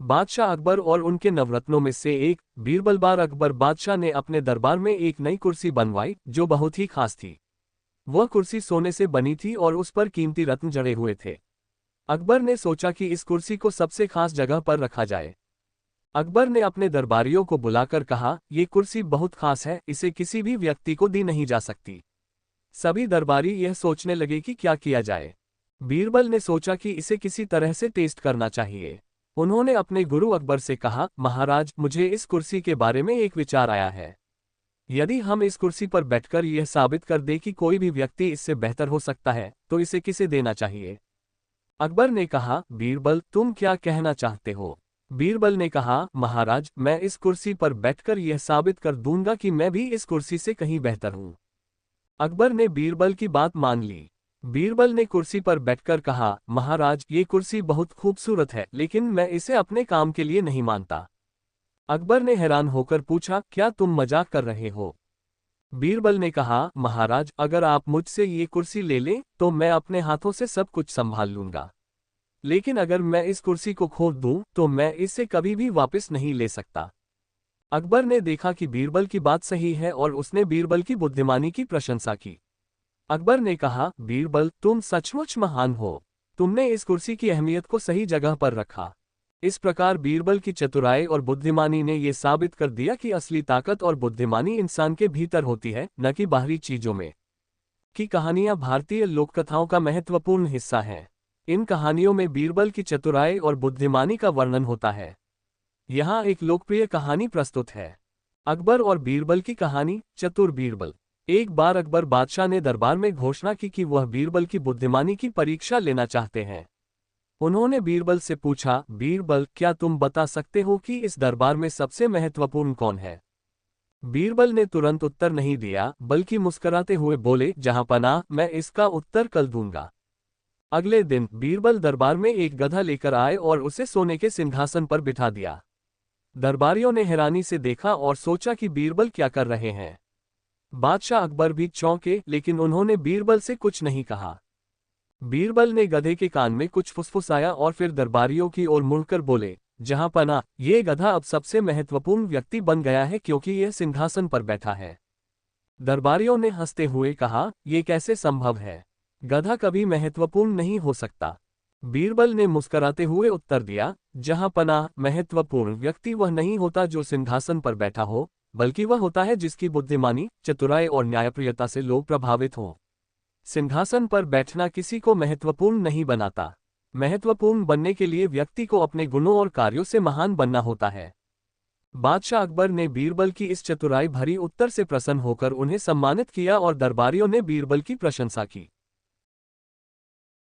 बादशाह अकबर और उनके नवरत्नों में से एक बीरबल। बार अकबर बादशाह ने अपने दरबार में एक नई कुर्सी बनवाई जो बहुत ही खास थी। वह कुर्सी सोने से बनी थी और उस पर कीमती रत्न जड़े हुए थे। अकबर ने सोचा कि इस कुर्सी को सबसे खास जगह पर रखा जाए। अकबर ने अपने दरबारियों को बुलाकर कहा, ये कुर्सी बहुत खास है, इसे किसी भी व्यक्ति को दी नहीं जा सकती। सभी दरबारी यह सोचने लगे कि क्या किया जाए। बीरबल ने सोचा कि इसे किसी तरह से टेस्ट करना चाहिए। उन्होंने अपने गुरु अकबर से कहा, महाराज, मुझे इस कुर्सी के बारे में एक विचार आया है। यदि हम इस कुर्सी पर बैठकर यह साबित कर दें कि कोई भी व्यक्ति इससे बेहतर हो सकता है, तो इसे किसे देना चाहिए? अकबर ने कहा, बीरबल, तुम क्या कहना चाहते हो? बीरबल ने कहा, महाराज, मैं इस कुर्सी पर बैठकर यह साबित कर दूंगा कि मैं भी इस कुर्सी से कहीं बेहतर हूं। अकबर ने बीरबल की बात मान ली। बीरबल ने कुर्सी पर बैठकर कहा, महाराज, ये कुर्सी बहुत खूबसूरत है, लेकिन मैं इसे अपने काम के लिए नहीं मानता। अकबर ने हैरान होकर पूछा, क्या तुम मजाक कर रहे हो? बीरबल ने कहा, महाराज, अगर आप मुझसे ये कुर्सी ले लें तो मैं अपने हाथों से सब कुछ संभाल लूंगा, लेकिन अगर मैं इस कुर्सी को खो दूं तो मैं इसे कभी भी वापस नहीं ले सकता। अकबर ने देखा कि बीरबल की बात सही है और उसने बीरबल की बुद्धिमानी की प्रशंसा की। अकबर ने कहा, बीरबल, तुम सचमुच महान हो। तुमने इस कुर्सी की अहमियत को सही जगह पर रखा। इस प्रकार बीरबल की चतुराई और बुद्धिमानी ने यह साबित कर दिया कि असली ताकत और बुद्धिमानी इंसान के भीतर होती है, न कि बाहरी चीजों में। की कहानियां भारतीय लोककथाओं का महत्वपूर्ण हिस्सा हैं। इन कहानियों में बीरबल की चतुराई और बुद्धिमानी का वर्णन होता है। यहाँ एक लोकप्रिय कहानी प्रस्तुत है। अकबर और बीरबल की कहानी, चतुर बीरबल। एक बार अकबर बादशाह ने दरबार में घोषणा की कि वह बीरबल की बुद्धिमानी की परीक्षा लेना चाहते हैं। उन्होंने बीरबल से पूछा, बीरबल, क्या तुम बता सकते हो कि इस दरबार में सबसे महत्वपूर्ण कौन है? बीरबल ने तुरंत उत्तर नहीं दिया, बल्कि मुस्कुराते हुए बोले, जहांपनाह, मैं इसका उत्तर कल दूंगा। अगले दिन बीरबल दरबार में एक गधा लेकर आए और उसे सोने के सिंहासन पर बिठा दिया। दरबारियों ने हैरानी से देखा और सोचा कि बीरबल क्या कर रहे हैं। बादशाह अकबर भी चौंके, लेकिन उन्होंने बीरबल से कुछ नहीं कहा। बीरबल ने गधे के कान में कुछ फुसफुसाया और फिर दरबारियों की ओर मुड़कर बोले, जहांपनाह, ये गधा अब सबसे महत्वपूर्ण व्यक्ति बन गया है क्योंकि यह सिंहासन पर बैठा है। दरबारियों ने हंसते हुए कहा, यह कैसे संभव है? गधा कभी महत्वपूर्ण नहीं हो सकता। बीरबल ने मुस्कुराते हुए उत्तर दिया, जहांपनाह, महत्वपूर्ण व्यक्ति वह नहीं होता जो सिंहासन पर बैठा हो, बल्कि वह होता है जिसकी बुद्धिमानी, चतुराई और न्यायप्रियता से लोग प्रभावित हों। सिंहासन पर बैठना किसी को महत्वपूर्ण नहीं बनाता। महत्वपूर्ण बनने के लिए व्यक्ति को अपने गुणों और कार्यों से महान बनना होता है। बादशाह अकबर ने बीरबल की इस चतुराई भरी उत्तर से प्रसन्न होकर उन्हें सम्मानित किया और दरबारियों ने बीरबल की प्रशंसा की।